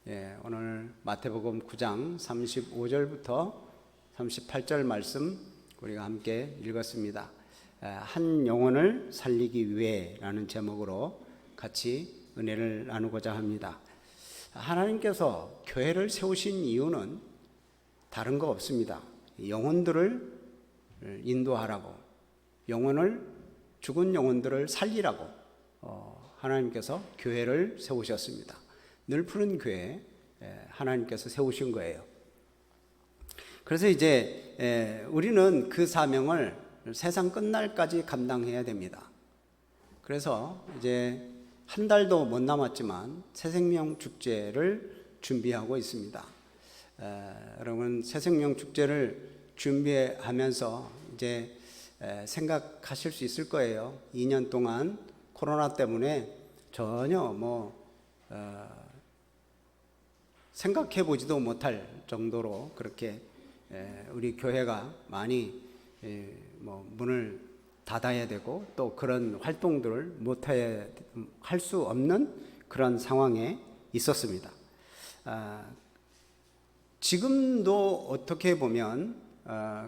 오늘 마태복음 9장 35절부터 38절 말씀 우리가 함께 읽었습니다. 한 영혼을 살리기 위해라는 제목으로 같이 은혜를 나누고자 합니다. 하나님께서 교회를 세우신 이유는 다른 거 없습니다. 영혼들을 인도하라고, 죽은 영혼들을 살리라고 하나님께서 교회를 세우셨습니다. 늘 푸른 교회 하나님께서 세우신 거예요. 그래서 이제 우리는 그 사명을 세상 끝날까지 감당해야 됩니다. 그래서 이제 한 달도 못 남았지만 새생명 축제를 준비하고 있습니다. 여러분, 새생명 축제를 준비하면서 이제 생각하실 수 있을 거예요. 2년 동안 코로나 때문에 전혀 생각해 보지도 못할 정도로 그렇게 우리 교회가 많이 문을 닫아야 되고 또 그런 활동들을 할 수 없는 그런 상황에 있었습니다. 지금도 어떻게 보면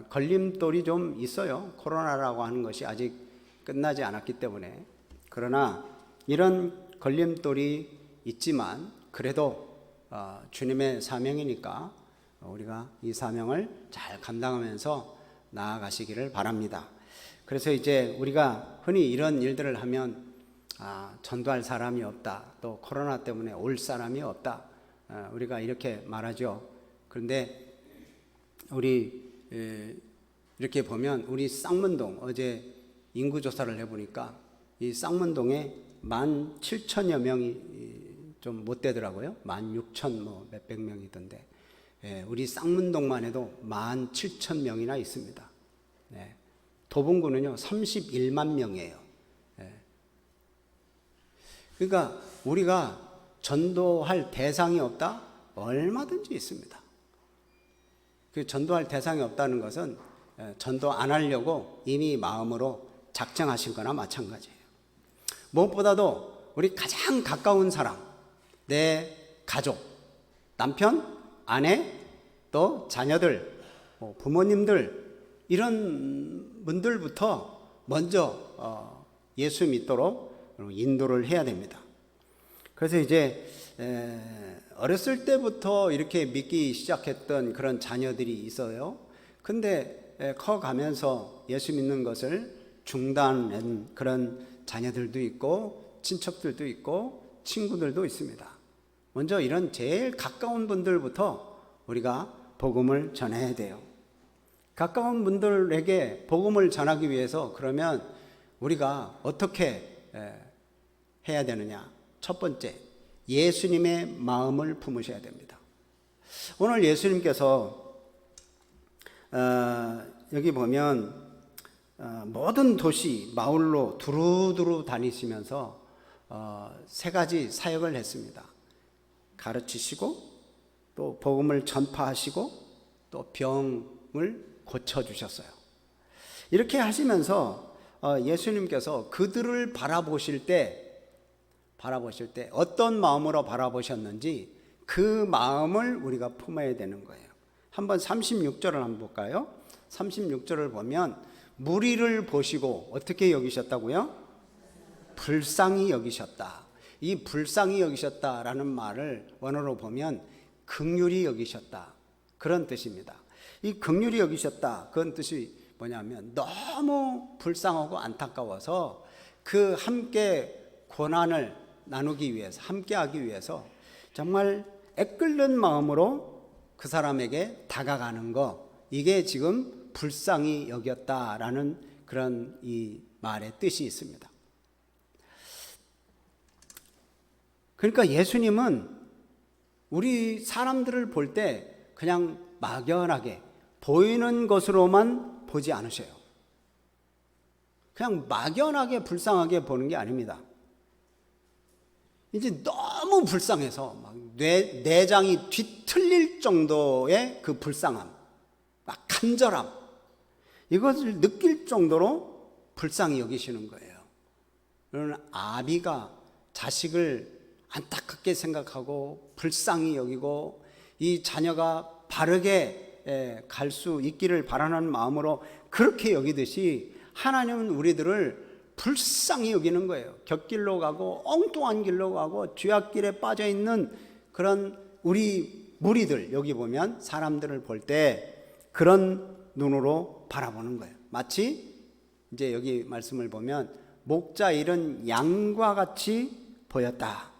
걸림돌이 좀 있어요. 코로나라고 하는 것이 아직 끝나지 않았기 때문에. 그러나 이런 걸림돌이 있지만 그래도 주님의 사명이니까 우리가 이 사명을 잘 감당하면서 나아가시기를 바랍니다. 그래서 이제 우리가 흔히 이런 일들을 하면 전도할 사람이 없다, 또 코로나 때문에 올 사람이 없다, 우리가 이렇게 말하죠. 그런데 우리 이렇게 보면 우리 쌍문동, 어제 인구조사를 해보니까 이 쌍문동에 17,000여 명이 좀 못 되더라고요. 16,000 몇백 명이던데, 우리 쌍문동만 해도 17,000명이나 있습니다. 도봉구는요 31만 명이에요. 그러니까 우리가 전도할 대상이 없다? 얼마든지 있습니다. 그 전도할 대상이 없다는 것은 전도 안 하려고 이미 마음으로 작정하신 거나 마찬가지예요. 무엇보다도 우리 가장 가까운 사람, 내 가족, 남편, 아내, 또 자녀들, 부모님들, 이런 분들부터 먼저 예수 믿도록 인도를 해야 됩니다. 그래서 이제 어렸을 때부터 이렇게 믿기 시작했던 그런 자녀들이 있어요. 근데 커가면서 예수 믿는 것을 중단한 그런 자녀들도 있고 친척들도 있고 친구들도 있습니다. 먼저 이런 제일 가까운 분들부터 우리가 복음을 전해야 돼요. 가까운 분들에게 복음을 전하기 위해서 그러면 우리가 어떻게 해야 되느냐? 첫 번째, 예수님의 마음을 품으셔야 됩니다. 오늘 예수님께서 여기 보면 모든 도시 마을로 두루두루 다니시면서 세 가지 사역을 했습니다. 가르치시고 또 복음을 전파하시고 또 병을 고쳐주셨어요. 이렇게 하시면서 예수님께서 그들을 바라보실 때 어떤 마음으로 바라보셨는지 그 마음을 우리가 품어야 되는 거예요. 한번 36절을 한번 볼까요? 36절을 보면 무리를 보시고 어떻게 여기셨다고요? 불쌍히 여기셨다. 이 불쌍히 여기셨다라는 말을 원어로 보면 긍휼히 여기셨다, 그런 뜻입니다. 이 긍휼히 여기셨다, 그런 뜻이 뭐냐면 너무 불쌍하고 안타까워서 그 함께 고난을 나누기 위해서, 함께 하기 위해서 정말 애끓는 마음으로 그 사람에게 다가가는 거, 이게 지금 불쌍히 여겼다라는 그런 이 말의 뜻이 있습니다. 그러니까 예수님은 우리 사람들을 볼 때 그냥 막연하게 보이는 것으로만 보지 않으셔요. 그냥 막연하게 불쌍하게 보는 게 아닙니다. 이제 너무 불쌍해서 막 내장이 뒤틀릴 정도의 그 불쌍함, 막 간절함, 이것을 느낄 정도로 불쌍히 여기시는 거예요. 그러는 아비가 자식을 안타깝게 생각하고 불쌍히 여기고 이 자녀가 바르게 갈 수 있기를 바라는 마음으로 그렇게 여기듯이 하나님은 우리들을 불쌍히 여기는 거예요. 곁길로 가고 엉뚱한 길로 가고 죄악길에 빠져 있는 그런 우리 무리들, 여기 보면 사람들을 볼 때 그런 눈으로 바라보는 거예요. 마치 이제 여기 말씀을 보면 목자 잃은 양과 같이 보였다.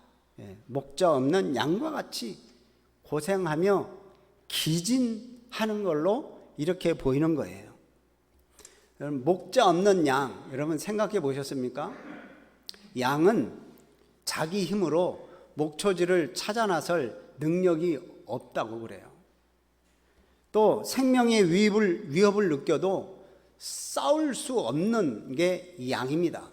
목자 없는 양과 같이 고생하며 기진하는 걸로 이렇게 보이는 거예요. 여러분, 목자 없는 양, 여러분 생각해 보셨습니까? 양은 자기 힘으로 목초지를 찾아 나설 능력이 없다고 그래요. 또 생명의 위협을 느껴도 싸울 수 없는 게 양입니다.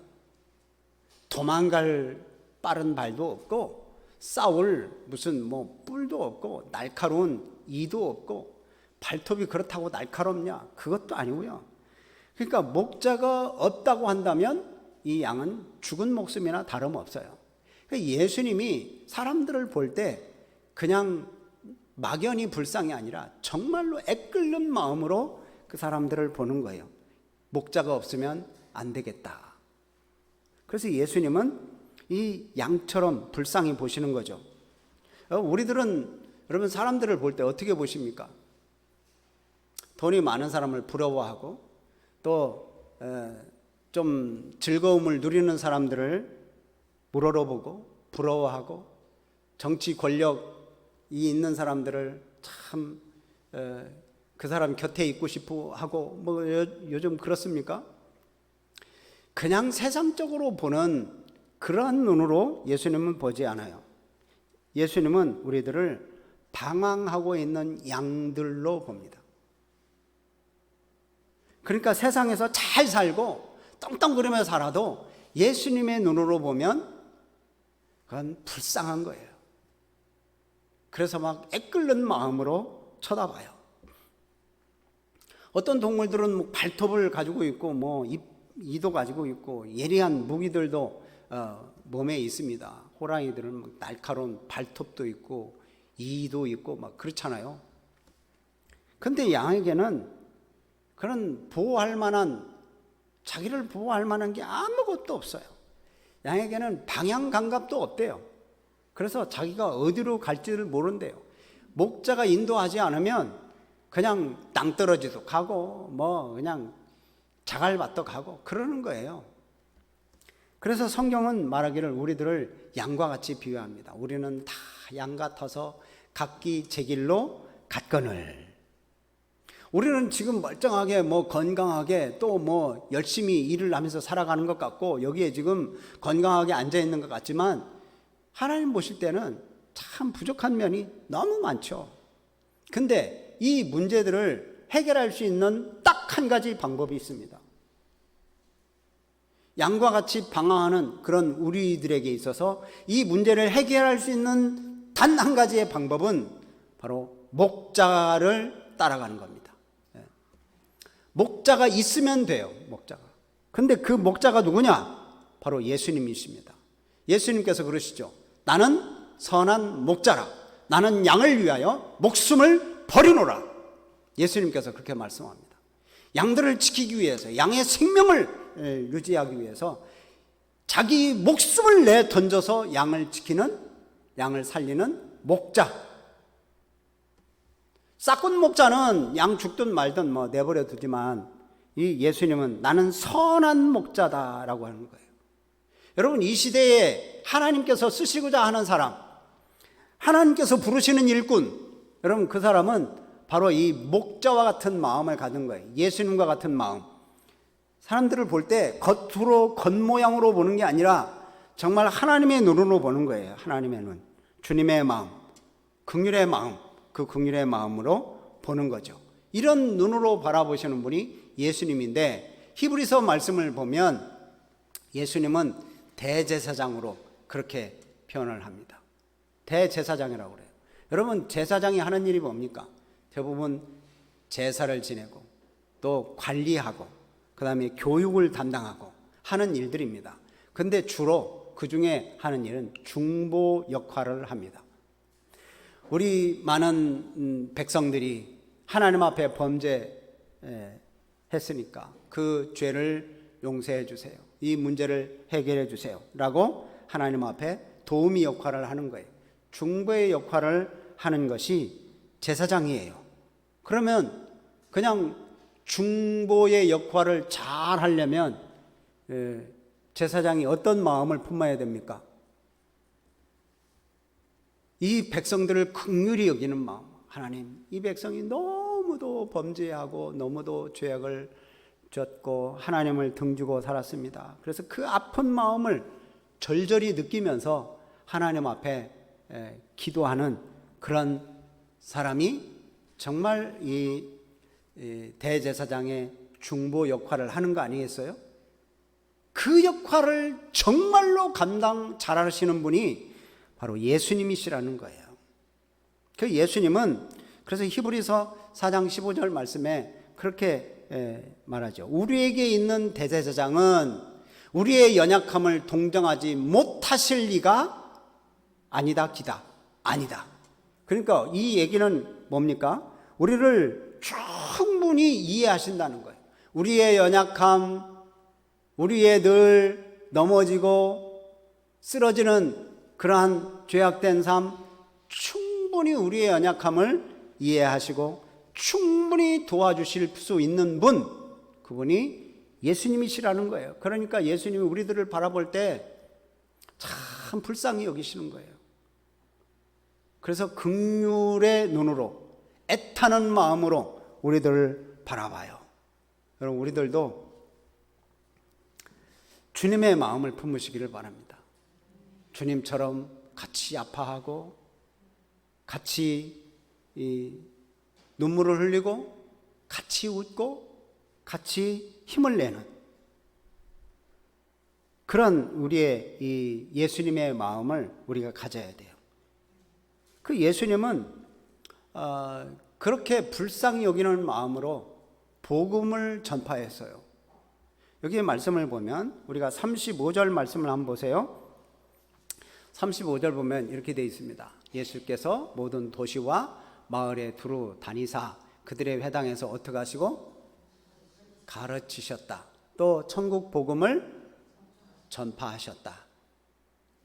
도망갈 빠른 발도 없고 싸울 무슨 뭐 뿔도 없고 날카로운 이도 없고 발톱이 그렇다고 날카롭냐? 그것도 아니고요. 그러니까 목자가 없다고 한다면 이 양은 죽은 목숨이나 다름없어요. 그러니까 예수님이 사람들을 볼 때 그냥 막연히 불쌍이 아니라 정말로 애끓는 마음으로 그 사람들을 보는 거예요. 목자가 없으면 안 되겠다. 그래서 예수님은 이 양처럼 불쌍히 보시는 거죠. 우리들은 여러분 사람들을 볼 때 어떻게 보십니까? 돈이 많은 사람을 부러워하고 또 좀 즐거움을 누리는 사람들을 우러러보고 부러워하고 정치 권력이 있는 사람들을 참 그 사람 곁에 있고 싶어 하고 뭐 요즘 그렇습니까? 그냥 세상적으로 보는 그러한 눈으로 예수님은 보지 않아요. 예수님은 우리들을 방황하고 있는 양들로 봅니다. 그러니까 세상에서 잘 살고 떵떵거리며 살아도 예수님의 눈으로 보면 그건 불쌍한 거예요. 그래서 막 애끓는 마음으로 쳐다봐요. 어떤 동물들은 뭐 발톱을 가지고 있고 뭐 이도 가지고 있고 예리한 무기들도 몸에 있습니다. 호랑이들은 날카로운 발톱도 있고 이도 있고 막 그렇잖아요. 근데 양에게는 그런 보호할 만한, 자기를 보호할 만한 게 아무것도 없어요. 양에게는 방향 감각도 없대요. 그래서 자기가 어디로 갈지를 모른대요. 목자가 인도하지 않으면 그냥 낭떠러지도 가고 뭐 그냥 자갈밭도 가고 그러는 거예요. 그래서 성경은 말하기를 우리들을 양과 같이 비유합니다. 우리는 다 양 같아서 각기 제 길로 갔거늘. 우리는 지금 멀쩡하게 뭐 건강하게 또 뭐 열심히 일을 하면서 살아가는 것 같고 여기에 지금 건강하게 앉아 있는 것 같지만 하나님 보실 때는 참 부족한 면이 너무 많죠. 근데 이 문제들을 해결할 수 있는 딱 한 가지 방법이 있습니다. 양과 같이 방황하는 그런 우리들에게 있어서 이 문제를 해결할 수 있는 단 한 가지의 방법은 바로 목자를 따라가는 겁니다. 목자가 있으면 돼요. 목자가. 근데 그 목자가 누구냐? 바로 예수님이십니다. 예수님께서 그러시죠. 나는 선한 목자라. 나는 양을 위하여 목숨을 버리노라. 예수님께서 그렇게 말씀합니다. 양들을 지키기 위해서, 양의 생명을 유지하기 위해서 자기 목숨을 내 던져서 양을 지키는, 양을 살리는 목자. 싹군 목자는 양 죽든 말든 뭐 내버려 두지만 이 예수님은 나는 선한 목자다라고 하는 거예요. 여러분, 이 시대에 하나님께서 쓰시고자 하는 사람, 하나님께서 부르시는 일꾼, 여러분 그 사람은 바로 이 목자와 같은 마음을 가진 거예요. 예수님과 같은 마음. 사람들을 볼 때 겉으로 겉모양으로 보는 게 아니라 정말 하나님의 눈으로 보는 거예요. 하나님의 눈, 주님의 마음, 긍휼의 마음, 그 긍휼의 마음으로 보는 거죠. 이런 눈으로 바라보시는 분이 예수님인데 히브리서 말씀을 보면 예수님은 대제사장으로 그렇게 표현을 합니다. 대제사장이라고 그래요. 여러분, 제사장이 하는 일이 뭡니까? 대부분 제사를 지내고 또 관리하고 그 다음에 교육을 담당하고 하는 일들입니다. 근데 주로 그 중에 하는 일은 중보 역할을 합니다. 우리 많은 백성들이 하나님 앞에 범죄했으니까 그 죄를 용서해 주세요. 이 문제를 해결해 주세요. 라고 하나님 앞에 도우미 역할을 하는 거예요. 중보의 역할을 하는 것이 제사장이에요. 그러면 그냥 중보의 역할을 잘 하려면 제사장이 어떤 마음을 품어야 됩니까? 이 백성들을 긍휼히 여기는 마음. 하나님, 이 백성이 너무도 범죄하고 너무도 죄악을 졌고 하나님을 등지고 살았습니다. 그래서 그 아픈 마음을 절절히 느끼면서 하나님 앞에 기도하는 그런 사람이 정말 이 대제사장의 중보 역할을 하는 거 아니겠어요? 그 역할을 정말로 감당 잘하시는 분이 바로 예수님이시라는 거예요. 그 예수님은 그래서 히브리서 4장 15절 말씀에 그렇게 말하죠. 우리에게 있는 대제사장은 우리의 연약함을 동정하지 못하실 리가 아니다 기다. 아니다. 그러니까 이 얘기는 뭡니까? 우리를 충분히 이해하신다는 거예요. 우리의 연약함, 우리의 늘 넘어지고 쓰러지는 그러한 죄악된 삶, 충분히 우리의 연약함을 이해하시고 충분히 도와주실 수 있는 분, 그분이 예수님이시라는 거예요. 그러니까 예수님이 우리들을 바라볼 때 참 불쌍히 여기시는 거예요. 그래서 긍휼의 눈으로 애타는 마음으로 우리들을 바라봐요. 여러분, 우리들도 주님의 마음을 품으시기를 바랍니다. 주님처럼 같이 아파하고 같이 눈물을 흘리고 같이 웃고 같이 힘을 내는 그런 우리의 이 예수님의 마음을 우리가 가져야 돼요. 그 예수님은 그렇게 불쌍히 여기는 마음으로 복음을 전파했어요. 여기 말씀을 보면 우리가 35절 말씀을 한번 보세요. 35절 보면 이렇게 되어 있습니다. 예수께서 모든 도시와 마을에 두루 다니사 그들의 회당에서 어떻게 하시고 가르치셨다. 또 천국 복음을 전파하셨다.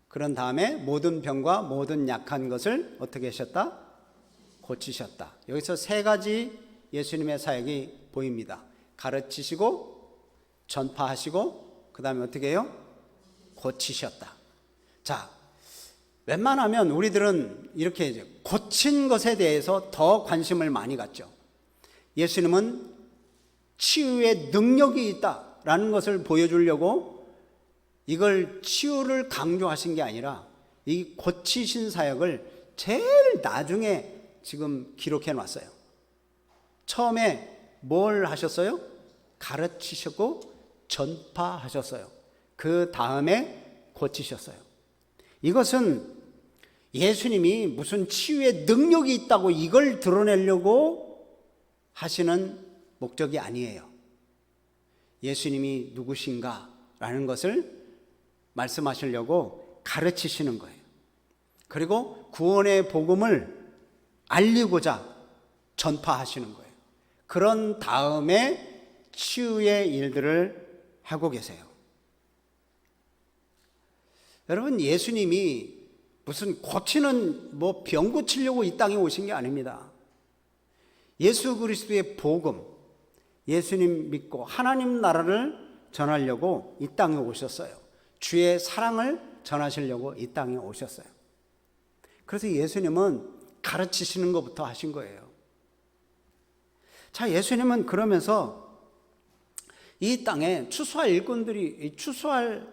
그런 다음에 모든 병과 모든 약한 것을 어떻게 하셨다? 고치셨다. 여기서 세 가지 예수님의 사역이 보입니다. 가르치시고 전파하시고 그 다음에 어떻게 해요? 고치셨다. 자, 웬만하면 우리들은 이렇게 이제 고친 것에 대해서 더 관심을 많이 갖죠. 예수님은 치유의 능력이 있다라는 것을 보여주려고 이걸 치유를 강조하신 게 아니라 이 고치신 사역을 제일 나중에 지금 기록해 놨어요. 처음에 뭘 하셨어요? 가르치시고 전파하셨어요. 그 다음에 고치셨어요. 이것은 예수님이 무슨 치유의 능력이 있다고 이걸 드러내려고 하시는 목적이 아니에요. 예수님이 누구신가라는 것을 말씀하시려고 가르치시는 거예요. 그리고 구원의 복음을 알리고자 전파하시는 거예요. 그런 다음에 치유의 일들을 하고 계세요. 여러분, 예수님이 무슨 고치는 병 고치려고 이 땅에 오신 게 아닙니다. 예수 그리스도의 복음, 예수님 믿고 하나님 나라를 전하려고 이 땅에 오셨어요. 주의 사랑을 전하시려고 이 땅에 오셨어요. 그래서 예수님은 가르치시는 것부터 하신 거예요. 자, 예수님은 그러면서 이 땅에 추수할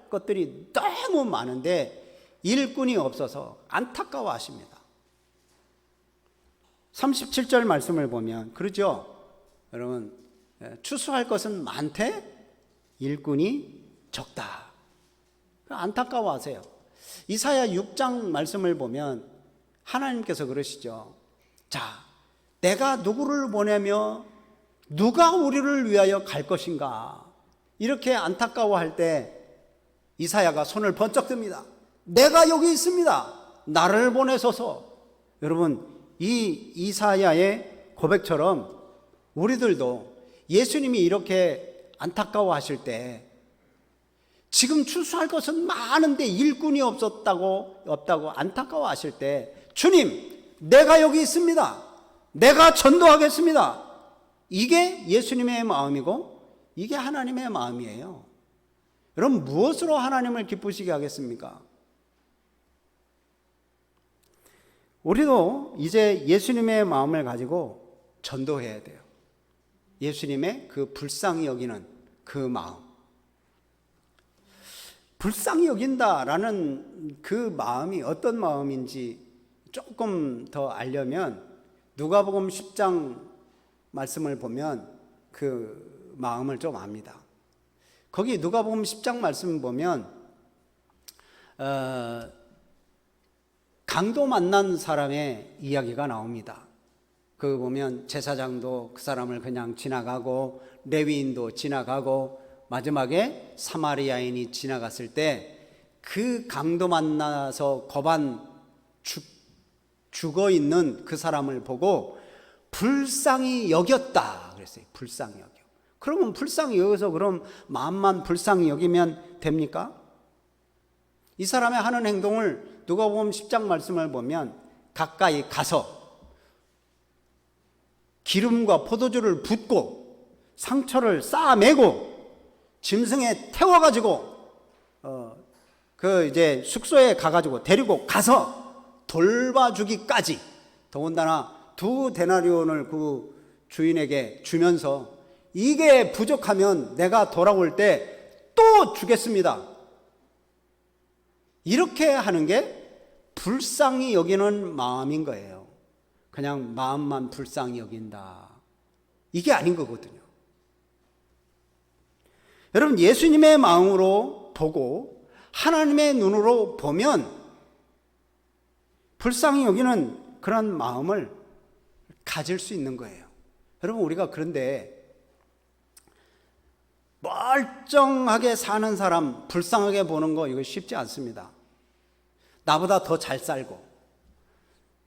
것들이 너무 많은데 일꾼이 없어서 안타까워 하십니다. 37절 말씀을 보면 그러죠. 여러분, 추수할 것은 많되 일꾼이 적다. 안타까워 하세요. 이사야 6장 말씀을 보면 하나님께서 그러시죠. 자, 내가 누구를 보내며 누가 우리를 위하여 갈 것인가? 이렇게 안타까워할 때 이사야가 손을 번쩍 듭니다. 내가 여기 있습니다. 나를 보내소서. 여러분, 이 이사야의 고백처럼 우리들도 예수님이 이렇게 안타까워하실 때, 지금 출소할 것은 많은데 일꾼이 없다고 안타까워하실 때, 주님, 내가 여기 있습니다. 내가 전도하겠습니다. 이게 예수님의 마음이고 이게 하나님의 마음이에요. 여러분, 무엇으로 하나님을 기쁘시게 하겠습니까? 우리도 이제 예수님의 마음을 가지고 전도해야 돼요. 예수님의 그 불쌍히 여기는 그 마음. 불쌍히 여긴다라는 그 마음이 어떤 마음인지 조금 더 알려면 누가복음 10장 말씀을 보면 그 마음을 좀 압니다. 거기 누가복음 10장 말씀 보면 강도 만난 사람의 이야기가 나옵니다. 그 보면 제사장도 그 사람을 그냥 지나가고 레위인도 지나가고 마지막에 사마리아인이 지나갔을 때 그 강도 만나서 거반 죽어 있는 그 사람을 보고 불쌍히 여겼다 그랬어요. 불쌍히 여겨. 그러면 불쌍히 여기서 그럼 마음만 불쌍히 여기면 됩니까? 이 사람의 하는 행동을 누가복음 10장 말씀을 보면 가까이 가서 기름과 포도주를 붓고 상처를 쌓아매고 짐승에 태워가지고 이제 숙소에 가가지고 데리고 가서 돌봐주기까지, 더군다나 2데나리온을 그 주인에게 주면서 이게 부족하면 내가 돌아올 때 또 주겠습니다. 이렇게 하는 게 불쌍히 여기는 마음인 거예요. 그냥 마음만 불쌍히 여긴다, 이게 아닌 거거든요. 여러분, 예수님의 마음으로 보고 하나님의 눈으로 보면 불쌍히 여기는 그런 마음을 가질 수 있는 거예요. 여러분, 우리가 그런데 멀쩡하게 사는 사람 불쌍하게 보는 거, 이거 쉽지 않습니다. 나보다 더 잘 살고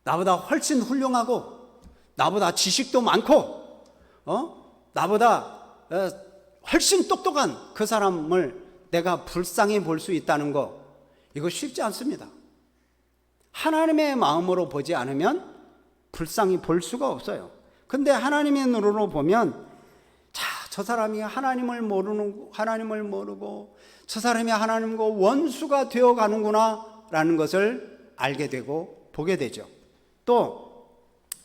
나보다 훨씬 훌륭하고 나보다 지식도 많고 나보다 훨씬 똑똑한 그 사람을 내가 불쌍히 볼 수 있다는 거, 이거 쉽지 않습니다. 하나님의 마음으로 보지 않으면 불쌍히 볼 수가 없어요. 근데 하나님의 눈으로 보면, 자, 저 사람이 하나님을 모르고 저 사람이 하나님과 원수가 되어 가는구나 라는 것을 알게 되고 보게 되죠. 또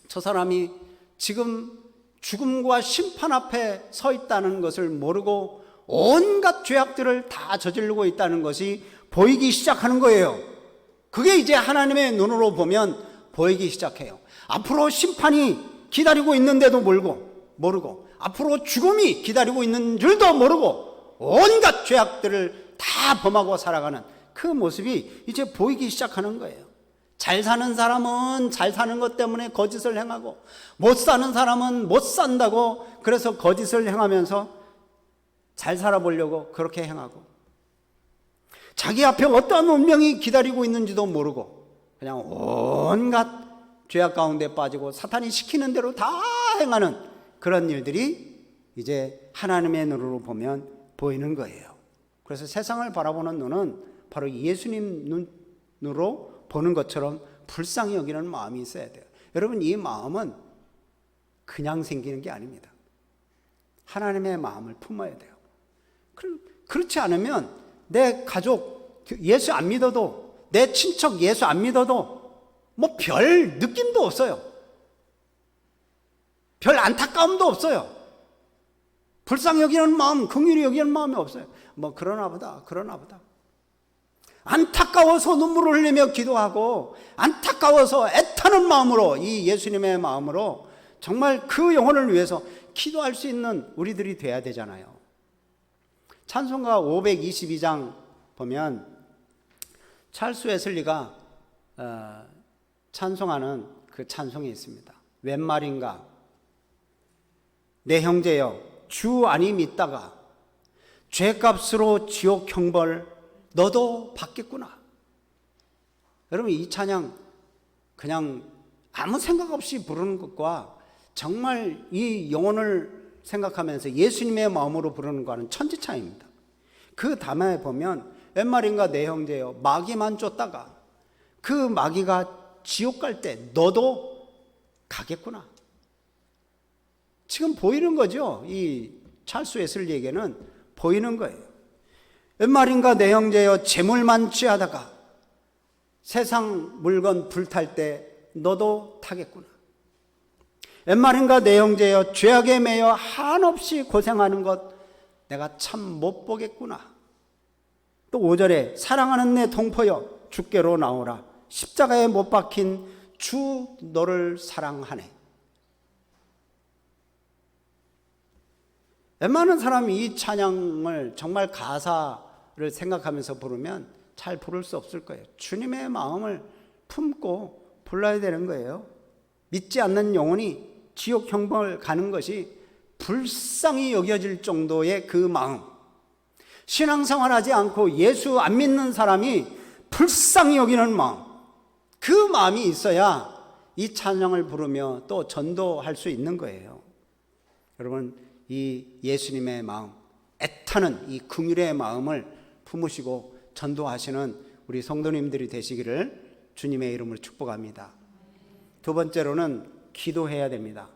저 사람이 지금 죽음과 심판 앞에 서 있다는 것을 모르고 온갖 죄악들을 다 저지르고 있다는 것이 보이기 시작하는 거예요. 그게 이제 하나님의 눈으로 보면 보이기 시작해요. 앞으로 심판이 기다리고 있는데도 모르고 앞으로 죽음이 기다리고 있는 줄도 모르고 온갖 죄악들을 다 범하고 살아가는 그 모습이 이제 보이기 시작하는 거예요. 잘 사는 사람은 잘 사는 것 때문에 거짓을 행하고, 못 사는 사람은 못 산다고 그래서 거짓을 행하면서 잘 살아보려고 그렇게 행하고, 자기 앞에 어떠한 운명이 기다리고 있는지도 모르고 그냥 온갖 죄악 가운데 빠지고 사탄이 시키는 대로 다 행하는 그런 일들이 이제 하나님의 눈으로 보면 보이는 거예요. 그래서 세상을 바라보는 눈은 바로 예수님 눈으로 보는 것처럼 불쌍히 여기는 마음이 있어야 돼요. 여러분, 이 마음은 그냥 생기는 게 아닙니다. 하나님의 마음을 품어야 돼요. 그렇지 않으면 내 가족 예수 안 믿어도, 내 친척 예수 안 믿어도 뭐 별 느낌도 없어요. 별 안타까움도 없어요. 불쌍히 여기는 마음, 긍휼히 여기는 마음이 없어요. 뭐 그러나 보다. 안타까워서 눈물을 흘리며 기도하고, 안타까워서 애타는 마음으로, 이 예수님의 마음으로 정말 그 영혼을 위해서 기도할 수 있는 우리들이 돼야 되잖아요. 찬송가 522장 보면 찰스 웨슬리가 찬송하는 그 찬송이 있습니다. 웬 말인가? 내 형제여, 주 안이 믿다가 죄값으로 지옥 형벌 너도 받겠구나. 여러분, 이 찬양 그냥 아무 생각 없이 부르는 것과 정말 이 영혼을 생각하면서 예수님의 마음으로 부르는 것과는 천지 차이입니다. 그 담화에 보면 웬 말인가 내 형제여 마귀만 쫓다가 그 마귀가 지옥 갈 때 너도 가겠구나. 지금 보이는 거죠. 이 찰스 웨슬리에게는 보이는 거예요. 웬 말인가 내 형제여 재물만 취하다가 세상 물건 불탈 때 너도 타겠구나. 웬 말인가 내 형제여 죄악에 매여 한없이 고생하는 것 내가 참 못 보겠구나. 또 5절에 사랑하는 내 동포여 주께로 나오라. 십자가에 못 박힌 주 너를 사랑하네. 웬만한 사람이 이 찬양을 정말 가사를 생각하면서 부르면 잘 부를 수 없을 거예요. 주님의 마음을 품고 불러야 되는 거예요. 믿지 않는 영혼이 지옥 형벌 가는 것이 불쌍히 여겨질 정도의 그 마음, 신앙생활하지 않고 예수 안 믿는 사람이 불쌍히 여기는 마음, 그 마음이 있어야 이 찬양을 부르며 또 전도할 수 있는 거예요. 여러분, 이 예수님의 마음, 애타는 이 긍휼의 마음을 품으시고 전도하시는 우리 성도님들이 되시기를 주님의 이름으로 축복합니다. 두 번째로는 기도해야 됩니다.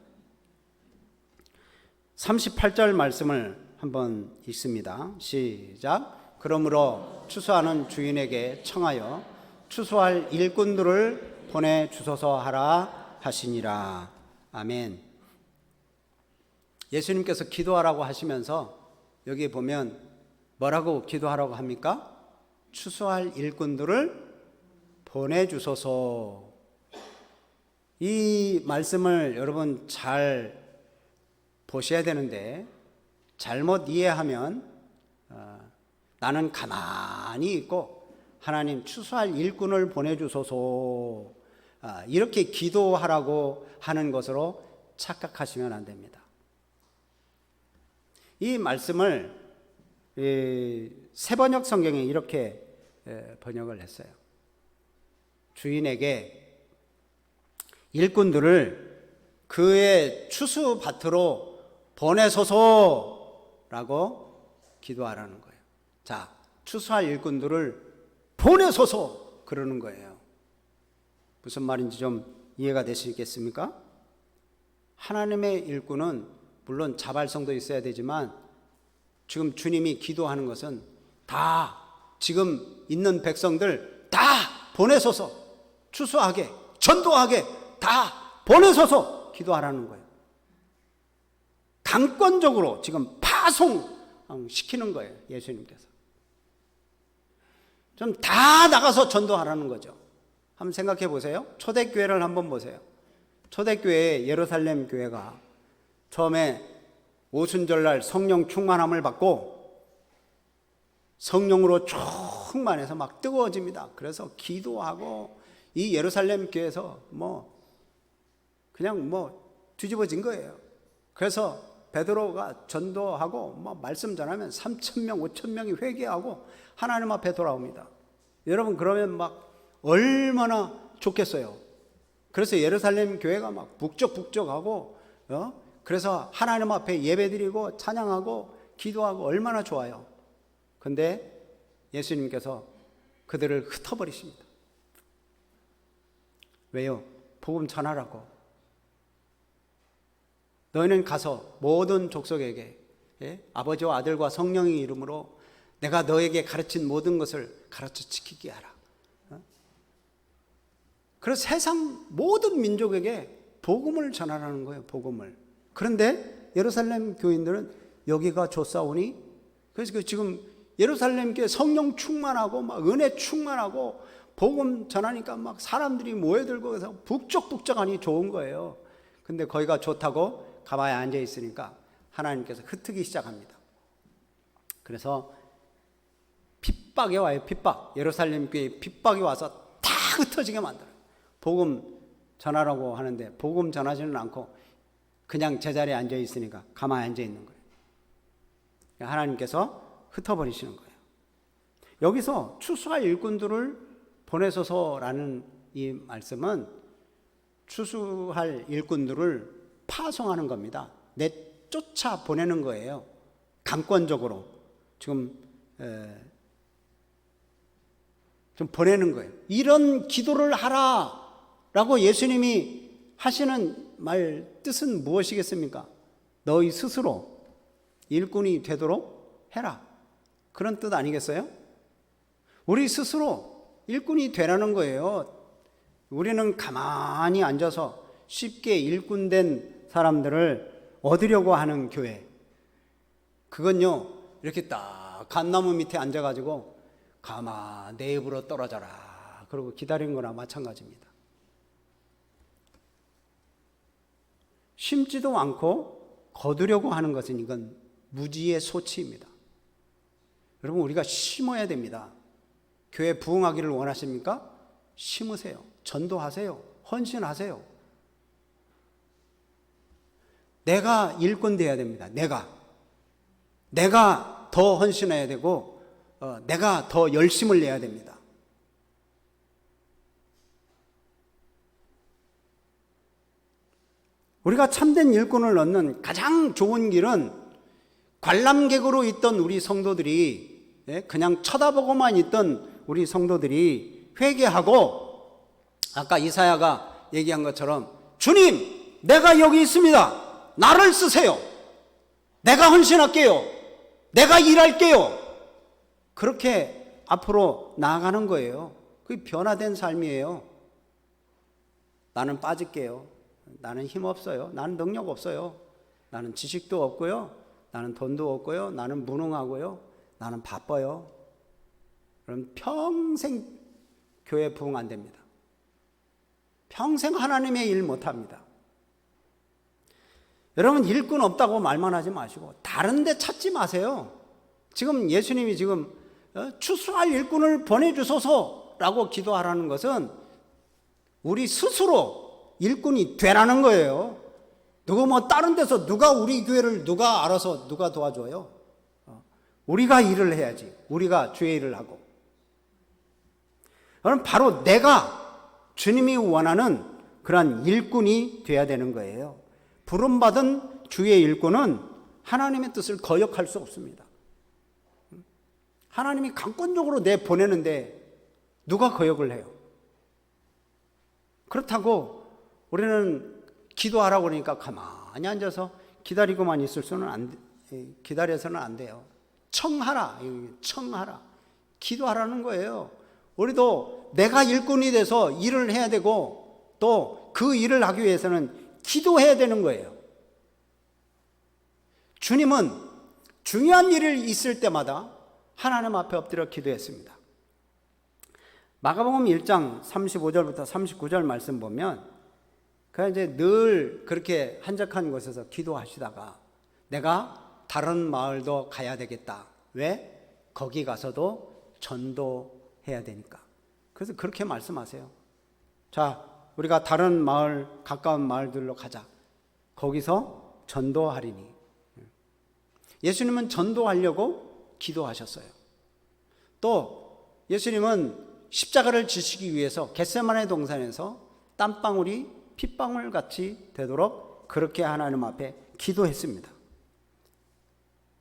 38절 말씀을 한번 읽습니다. 시작. 그러므로 추수하는 주인에게 청하여 추수할 일꾼들을 보내주소서 하라 하시니라. 아멘. 예수님께서 기도하라고 하시면서 여기 보면 뭐라고 기도하라고 합니까? 추수할 일꾼들을 보내주소서. 이 말씀을 여러분 잘 보셔야 되는데 잘못 이해하면 나는 가만히 있고 하나님 추수할 일꾼을 보내주소서 이렇게 기도하라고 하는 것으로 착각하시면 안 됩니다. 이 말씀을 새번역 성경에 이렇게 번역을 했어요. 주인에게 일꾼들을 그의 추수밭으로 보내소서라고 기도하라는 거예요. 자, 추수할 일꾼들을 보내소서 그러는 거예요. 무슨 말인지 좀 이해가 되시겠습니까? 하나님의 일꾼은 물론 자발성도 있어야 되지만 지금 주님이 기도하는 것은 다 지금 있는 백성들 다 보내소서, 추수하게, 전도하게 다 보내소서 기도하라는 거예요. 강권적으로 지금 파송시키는 거예요. 예수님께서 좀 다 나가서 전도하라는 거죠. 한번 생각해 보세요. 초대교회를 한번 보세요. 초대교회 예루살렘 교회가 처음에 오순절날 성령 충만함을 받고 성령으로 충만해서 막 뜨거워집니다. 그래서 기도하고 이 예루살렘 교회에서 그냥 뒤집어진 거예요. 그래서 베드로가 전도하고 말씀 전하면 3,000명, 5,000명이 회개하고 하나님 앞에 돌아옵니다. 여러분 그러면 얼마나 좋겠어요. 그래서 예루살렘 교회가 북적북적하고 그래서 하나님 앞에 예배드리고 찬양하고 기도하고 얼마나 좋아요. 근데 예수님께서 그들을 흩어버리십니다. 왜요? 복음 전하라고. 너희는 가서 모든 족속에게 아버지와 아들과 성령의 이름으로 내가 너에게 가르친 모든 것을 가르쳐 지키게 하라. 그래서 세상 모든 민족에게 복음을 전하라는 거예요. 복음을. 그런데 예루살렘 교인들은 여기가 좋사오니, 그래서 지금 예루살렘 교회 성령 충만하고 은혜 충만하고 복음 전하니까 사람들이 모여들고 그래서 북적북적하니 좋은 거예요. 근데 거기가 좋다고 가만히 앉아 있으니까 하나님께서 흩트기 시작합니다. 그래서 핍박이 와요. 핍박. 예루살렘 교회에 핍박이 와서 다 흩어지게 만들어요. 복음 전하라고 하는데 복음 전하지는 않고 그냥 제자리에 앉아 있으니까 가만히 앉아 있는 거예요. 하나님께서 흩어버리시는 거예요. 여기서 추수할 일꾼들을 보내소서라는 이 말씀은 추수할 일꾼들을 파송하는 겁니다. 내쫓아 보내는 거예요. 강권적으로 지금 좀 보내는 거예요. 이런 기도를 하라라고 예수님이 하시는 말 뜻은 무엇이겠습니까? 너희 스스로 일꾼이 되도록 해라. 그런 뜻 아니겠어요? 우리 스스로 일꾼이 되라는 거예요. 우리는 가만히 앉아서 쉽게 일꾼된 사람들을 얻으려고 하는 교회. 그건요, 이렇게 딱 감나무 밑에 앉아가지고 가만 내 입으로 떨어져라 그러고 기다리는 거나 마찬가지입니다. 심지도 않고 거두려고 하는 것은 이건 무지의 소치입니다. 여러분, 우리가 심어야 됩니다. 교회 부흥하기를 원하십니까? 심으세요. 전도하세요. 헌신하세요. 내가 일꾼 돼야 됩니다. 내가 더 헌신해야 되고 내가 더 열심을 내야 됩니다. 우리가 참된 일꾼을 얻는 가장 좋은 길은 관람객으로 있던 우리 성도들이, 그냥 쳐다보고만 있던 우리 성도들이 회개하고, 아까 이사야가 얘기한 것처럼 주님, 내가 여기 있습니다. 나를 쓰세요. 내가 헌신할게요. 내가 일할게요. 그렇게 앞으로 나아가는 거예요. 그게 변화된 삶이에요. 나는 빠질게요. 나는 힘 없어요. 나는 능력 없어요. 나는 지식도 없고요. 나는 돈도 없고요. 나는 무능하고요. 나는 바빠요. 그럼 평생 교회 부흥 안 됩니다. 평생 하나님의 일 못합니다. 여러분, 일꾼 없다고 말만 하지 마시고 다른 데 찾지 마세요. 지금 예수님이 지금 추수할 일꾼을 보내주소서라고 기도하라는 것은 우리 스스로 일꾼이 되라는 거예요. 누구 뭐 다른 데서 누가 우리 교회를 누가 알아서 누가 도와줘요? 우리가 일을 해야지. 우리가 주의 일을 하고. 그럼 바로 내가 주님이 원하는 그러한 일꾼이 돼야 되는 거예요. 부름받은 주의 일꾼은 하나님의 뜻을 거역할 수 없습니다. 하나님이 강권적으로 내보내는데 누가 거역을 해요? 그렇다고 우리는 기도하라고 그러니까 가만히 앉아서 기다리고만 있을 수는 기다려서는 안 돼요. 청하라. 기도하라는 거예요. 우리도 내가 일꾼이 돼서 일을 해야 되고 또 그 일을 하기 위해서는 기도해야 되는 거예요. 주님은 중요한 일이 있을 때마다 하나님 앞에 엎드려 기도했습니다. 마가복음 1장 35절부터 39절 말씀 보면 그냥 이제 늘 그렇게 한적한 곳에서 기도하시다가 내가 다른 마을도 가야 되겠다. 왜? 거기 가서도 전도해야 되니까. 그래서 그렇게 말씀하세요. 자, 우리가 다른 마을, 가까운 마을들로 가자. 거기서 전도하리니. 예수님은 전도하려고 기도하셨어요. 또 예수님은 십자가를 지시기 위해서 겟세마네 동산에서 땀방울이 핏방울 같이 되도록 그렇게 하나님 앞에 기도했습니다.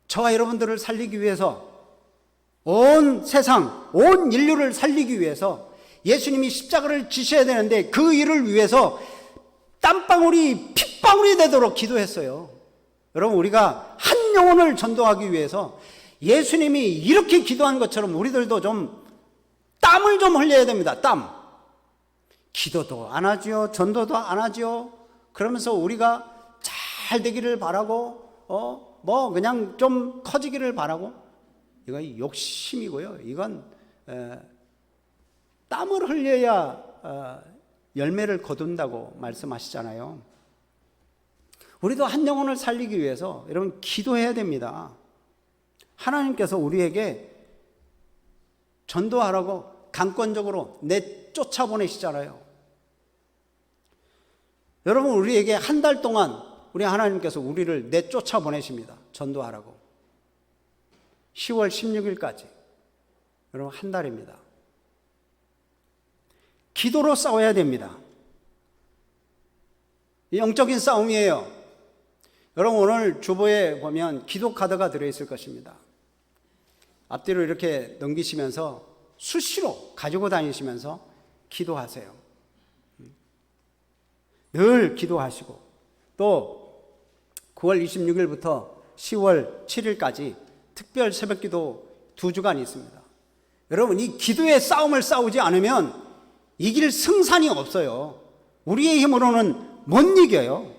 저와 여러분들을 살리기 위해서 온 세상, 온 인류를 살리기 위해서 예수님이 십자가를 지셔야 되는데 그 일을 위해서 땀방울이 핏방울이 되도록 기도했어요. 여러분, 우리가 한 영혼을 전도하기 위해서 예수님이 이렇게 기도한 것처럼 우리들도 좀 땀을 좀 흘려야 됩니다. 땀. 기도도 안 하지요. 전도도 안 하지요. 그러면서 우리가 잘 되기를 바라고 그냥 좀 커지기를 바라고, 이건 욕심이고요. 이건 땀을 흘려야 열매를 거둔다고 말씀하시잖아요. 우리도 한 영혼을 살리기 위해서 여러분 기도해야 됩니다. 하나님께서 우리에게 전도하라고 강권적으로 내쫓아 보내시잖아요. 여러분, 우리에게 한 달 동안 우리 하나님께서 우리를 내쫓아 보내십니다. 전도하라고. 10월 16일까지. 여러분, 한 달입니다. 기도로 싸워야 됩니다. 영적인 싸움이에요. 여러분, 오늘 주보에 보면 기도 카드가 들어있을 것입니다. 앞뒤로 이렇게 넘기시면서 수시로 가지고 다니시면서 기도하세요. 늘 기도하시고, 또 9월 26일부터 10월 7일까지 특별 새벽기도 2주간 있습니다. 여러분, 이 기도의 싸움을 싸우지 않으면 이길 승산이 없어요. 우리의 힘으로는 못 이겨요.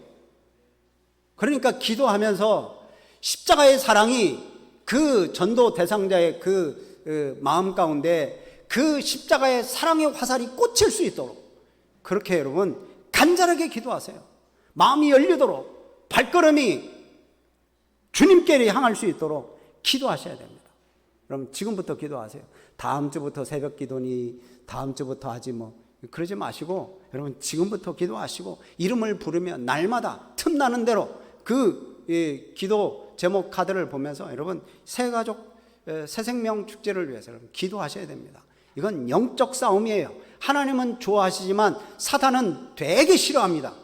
그러니까 기도하면서 십자가의 사랑이 그 전도 대상자의 그 마음 가운데 그 십자가의 사랑의 화살이 꽂힐 수 있도록 그렇게 여러분 간절하게 기도하세요. 마음이 열리도록, 발걸음이 주님께 향할 수 있도록 기도하셔야 됩니다. 그럼 지금부터 기도하세요. 다음 주부터 새벽 기도니, 다음 주부터 하지 뭐 그러지 마시고, 여러분 지금부터 기도하시고, 이름을 부르면 날마다 틈나는 대로 그 기도 제목 카드를 보면서 여러분 새가족 새생명 축제를 위해서 여러분 기도하셔야 됩니다. 이건 영적 싸움이에요. 하나님은 좋아하시지만 사탄은 되게 싫어합니다.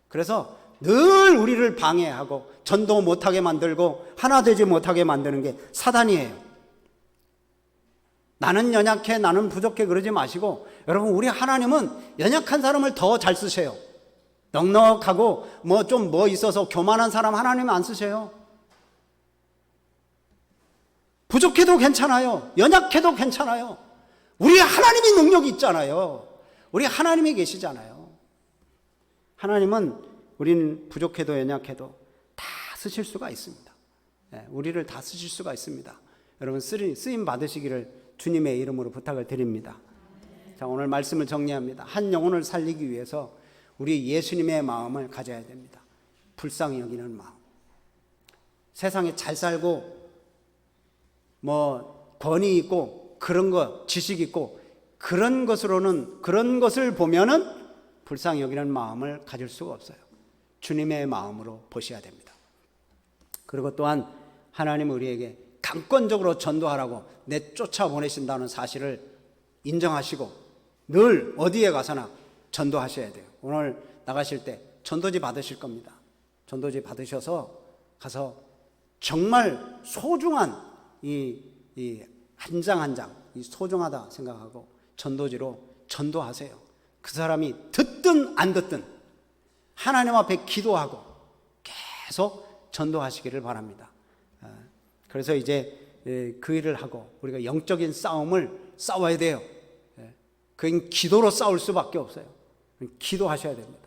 그래서 늘 우리를 방해하고 전도 못하게 만들고 하나 되지 못하게 만드는 게 사단이에요. 나는 연약해, 나는 부족해 그러지 마시고, 여러분 우리 하나님은 연약한 사람을 더 잘 쓰세요. 넉넉하고 뭐 있어서 교만한 사람 하나님은 안 쓰세요. 부족해도 괜찮아요. 연약해도 괜찮아요. 우리 하나님이 능력이 있잖아요. 우리 하나님이 계시잖아요. 하나님은 우리는 부족해도 연약해도 다 쓰실 수가 있습니다. 우리를 다 쓰실 수가 있습니다. 여러분 쓰임 받으시기를 주님의 이름으로 부탁을 드립니다. 자, 오늘 말씀을 정리합니다. 한 영혼을 살리기 위해서 우리 예수님의 마음을 가져야 됩니다. 불쌍히 여기는 마음. 세상에 잘 살고 권위 있고 그런 거 지식 있고 그런 것을 보면은 불쌍히 여기는 마음을 가질 수가 없어요. 주님의 마음으로 보셔야 됩니다. 그리고 또한 하나님은 우리에게 강권적으로 전도하라고 내쫓아 보내신다는 사실을 인정하시고 늘 어디에 가서나 전도하셔야 돼요. 오늘 나가실 때 전도지 받으실 겁니다. 전도지 받으셔서 가서 정말 소중한 이 한 장 한 장 소중하다 생각하고 전도지로 전도하세요. 그 사람이 듣든 안 듣든 하나님 앞에 기도하고 계속 전도하시기를 바랍니다. 그래서 이제 그 일을 하고 우리가 영적인 싸움을 싸워야 돼요. 그건 기도로 싸울 수밖에 없어요. 기도하셔야 됩니다.